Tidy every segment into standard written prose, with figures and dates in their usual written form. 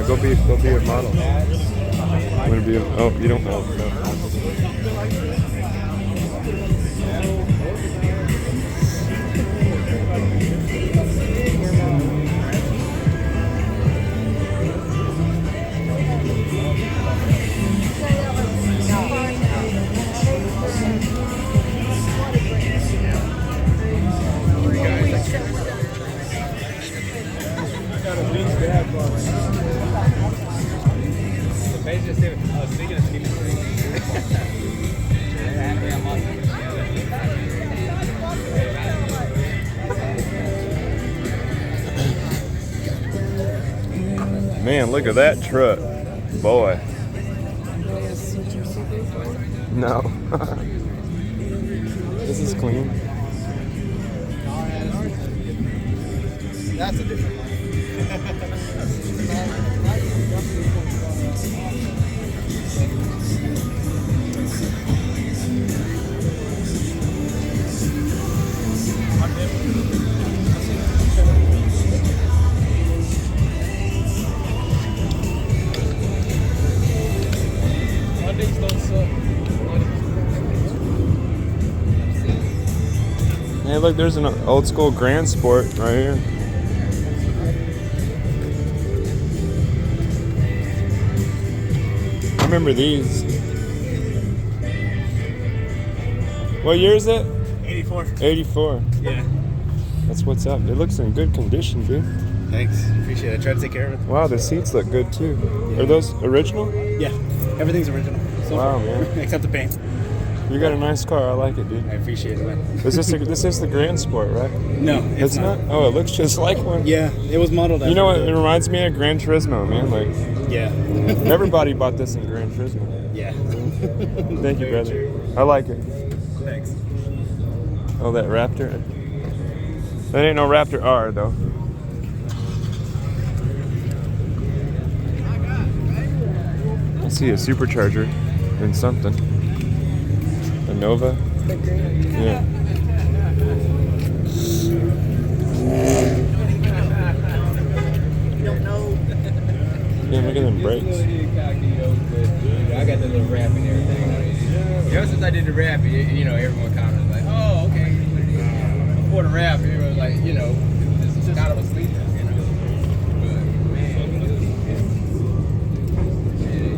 Go be a model. I'm gonna be. Oh, you don't know. No. Man, look at that truck, boy. No. This is clean. That's a different one. Hey, look, there's an old school Grand Sport right here. I remember these. What year is it? 84. 84. Yeah. That's what's up. It looks in good condition, dude. Thanks. Appreciate it. I try to take care of it. Wow, the seats look good too. Are those original? Yeah. Everything's original. So Wow, far. man. Except the paint. You got a nice car. I like it, dude. I appreciate it, man. This is the Grand Sport, right? No, it's not. Oh, it looks just like one. Yeah, it was modeled after. You know what? It reminds me of Gran Turismo, man. Like, Yeah. everybody bought this in Gran Turismo. Yeah. Thank you, brother. True. I like it. Thanks. Oh, that Raptor. That ain't no Raptor R, though. I see a supercharger in something. A Nova. Yeah. Yeah, look at them brakes. I got the little rap and everything. Ever since I did the rap, everyone kind of like, oh, okay. Before the rap, it was like, this is kind of a sleeper, But man,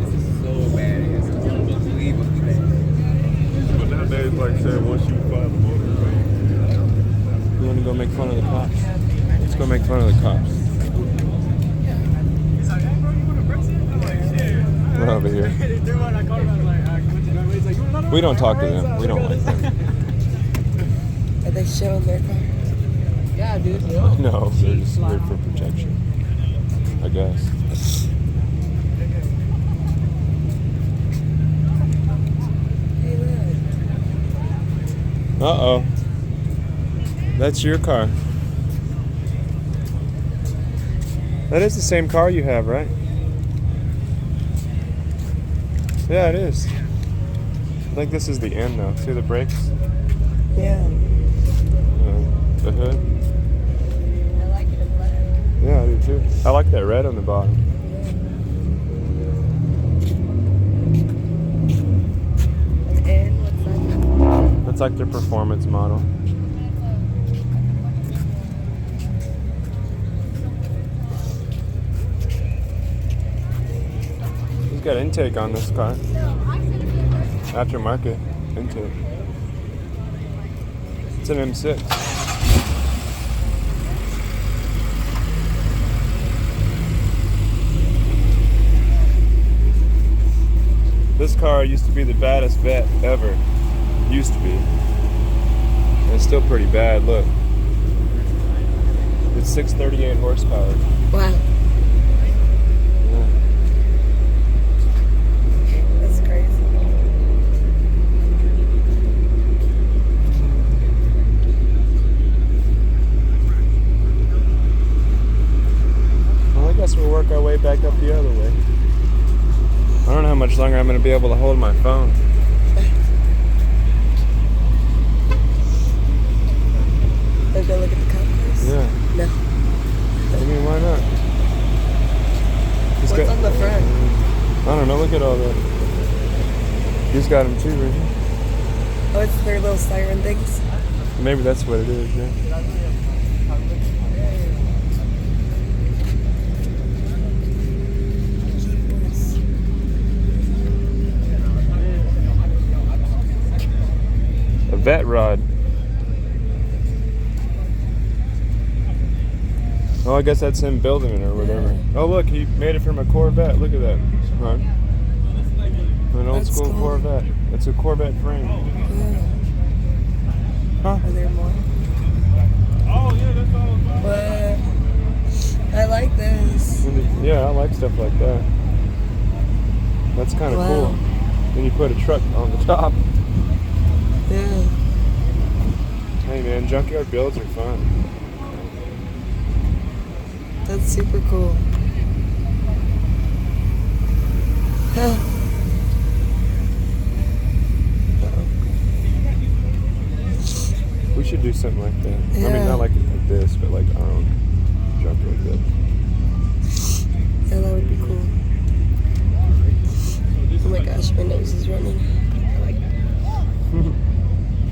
it's just so bad. It's unbelievably bad. But nowadays, like I said, once you find the motor, you want to go make fun of the cops? Let's go make fun of the cops. We're over here. We don't talk to them. We don't like them. Are they showing their car? Yeah, dude. No, they're just there for protection, I guess. Hey, look. Uh-oh. That's your car. That is the same car you have, right? Yeah, it is. I think this is the end, though. See the brakes? Yeah. The hood? I like it in black. Yeah, I do too. I like that red on the bottom. And what's that? That's like their performance model. He's got intake on this car. Aftermarket intake. It's an M6. This car used to be the baddest vet ever. Used to be. And it's still pretty bad, look. It's 638 horsepower. Wow. Yeah. That's crazy. Well, I guess we'll work our way back up the other way. I don't know how much longer I'm going to be able to hold my phone. Let's go look at the cop cars? Yeah. No. I mean, why not? He's What's on the front? I don't know. Look at all that. He's got them too, right here. Oh, it's their little siren things. Maybe that's what it is. Yeah. A vet rod. Oh, I guess that's him building it or whatever. Yeah. Oh, look, he made it from a Corvette. Look at that. Huh? An old That's school cool. Corvette. It's a Corvette frame. Yeah. Huh? Are there more? But I like this. Yeah, I like stuff like that. That's kind of Wow. cool. Then you put a truck on the top. Yeah. Hey man, junkyard builds are fun. That's super cool. Huh. We should do something like that. I mean, Yeah. not like this, but like our own junkyard build. Yeah, that would be cool. Oh my gosh, my nose is running.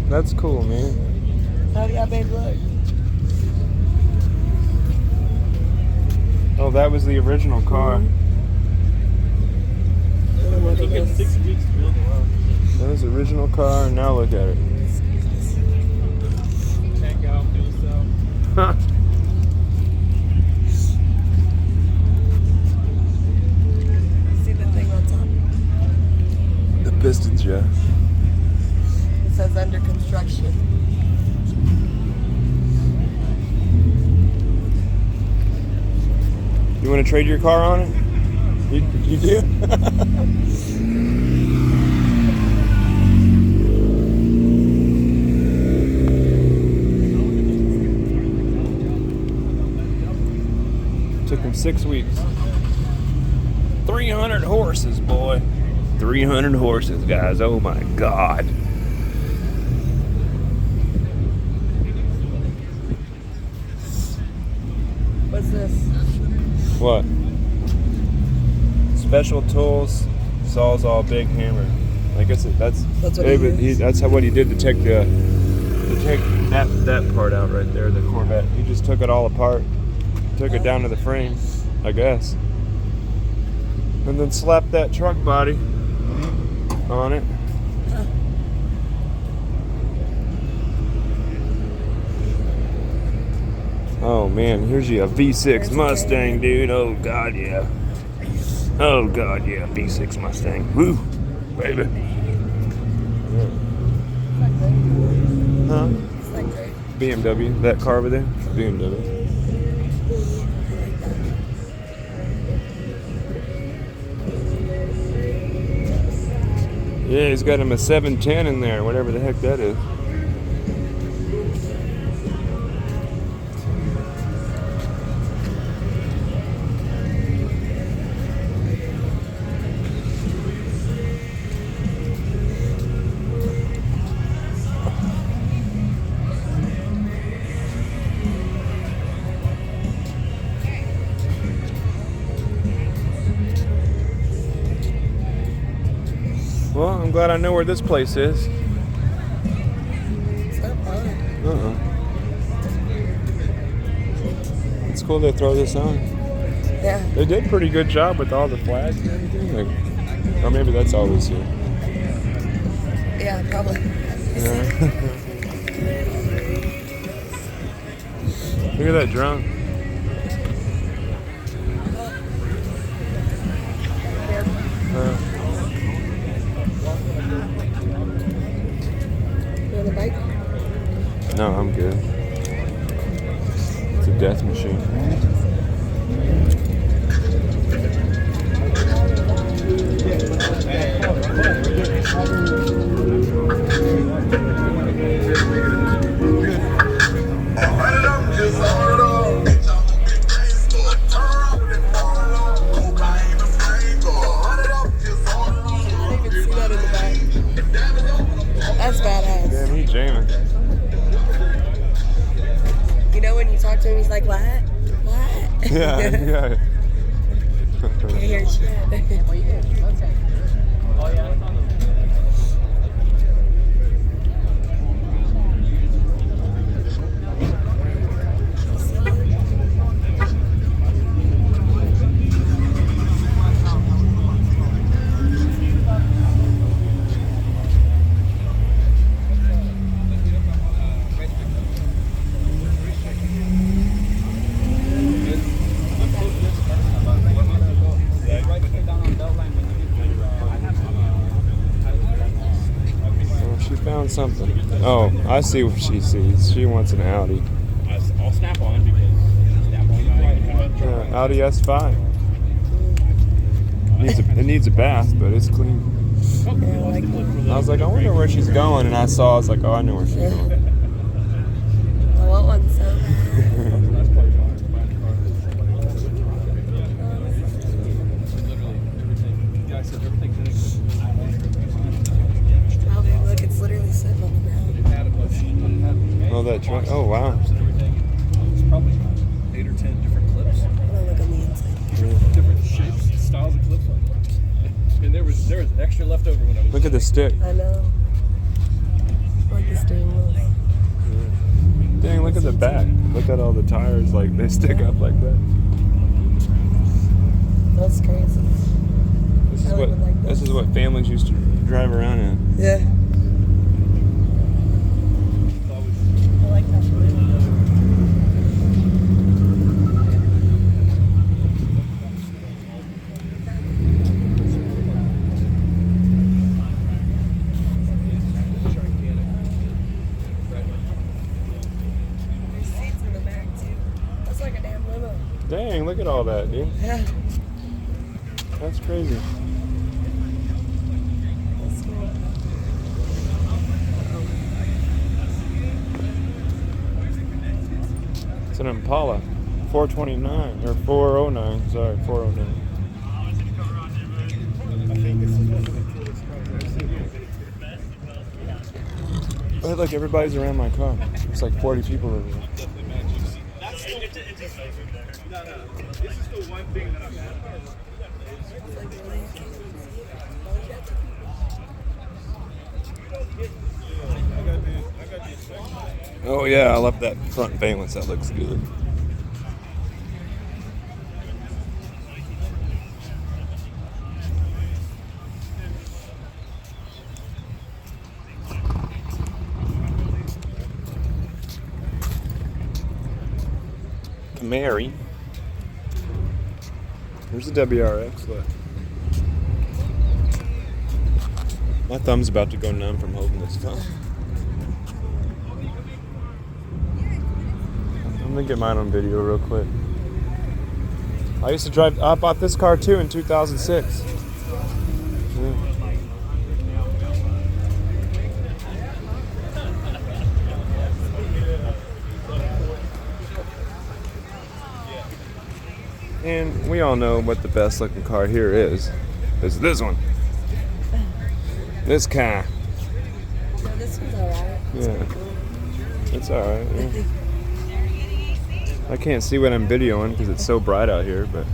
That's cool, man. Oh yeah, babe, look. Oh, that was the original car. It took us 6 weeks to build it. That was the original car, and now look at it. Check out, do stuff. Huh. See the thing on top? The pistons, yeah. It says under construction. You want to trade your car on it? You do? Took him 6 weeks. 300 horses, boy. 300 horses, guys. Oh my God. What's this? What? Special tools, Sawzall, big hammer. I guess that's What that's how what he did to take that part out right there, the Corvette. He just took it all apart, took it down to the frame, I guess, and then slapped that truck body on it. Oh man, here's you a V6 Mustang, dude. Oh God, yeah. Oh God, yeah, V6 Mustang. Woo, baby. Huh? It's not great. BMW, that car over there? BMW. Yeah, he's got him a 710 in there, whatever the heck that is. Well, I'm glad I know where this place is. It's not fun. It's cool they throw this on. Yeah. They did a pretty good job with all the flags and everything. Like, or maybe that's always here. Yeah, probably. Yeah. Look at that drone. You on the bike? No, I'm good. It's a death machine. I didn't even see that in the back. That's badass. Damn, he jamming. You know when you talk to him, he's like, what? What? Yeah, yeah. Can't hear shit. Oh, she found something. Oh, I see what she sees. She wants an Audi. I'll snap on because snap on. Audi S5. It needs a bath, but it's clean. Yeah, I like that. I was like, I wonder where she's going, and I was like, oh, I know where she's going. I want one so bad. Oh, dude, look, it's literally sitting on the ground. Oh, that truck. Oh, wow. It's probably 8 or 10 different clips, I'm gonna look on the inside. different shapes, styles of clips on it. And there was extra left over when I was. Look at the stick. I know. I like the steering wheels. Dang, look at the back. Look at all the tires, like, they stick up like that. That's crazy. This is what families used to drive around in. Yeah. I like that. There's seats in the back too. That's like a damn limo. Dang, look at all that, dude. Yeah. That's crazy. That's cool. It's an Impala. 429, or 409, sorry, 409. Hey, look, everybody's around my car. There's like 40 people over there. This is the one thing that I'm It's like really Oh yeah, I love that front valence. That looks good. Camry. There's a WRX. Look. My thumb's about to go numb from holding this phone. Let me get mine on video real quick. I used to drive. I bought this car too in 2006. Yeah. And we all know what the best looking car here is this one. This car. No, this one's alright. Yeah. It's alright. Yeah. I can't see what I'm videoing because it's so bright out here, but